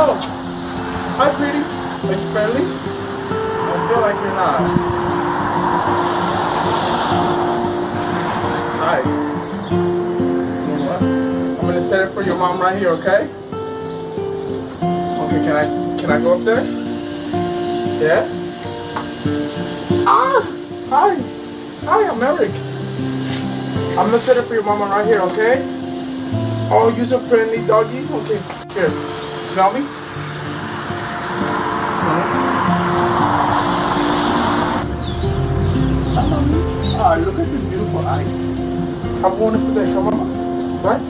Oh, hi, pretty. Are you friendly? I feel like you're not. Hi. You know what? I'm gonna set it for your mom right here, okay? Okay, can I go up there? Yes? Ah! Hi! Hi, I'm Eric. I'm gonna set it for your mama right here, okay? Oh, you're so friendly, doggy. Okay, here. Smell me? Ah, look at these beautiful eyes. How wonderful they come, mama. Right?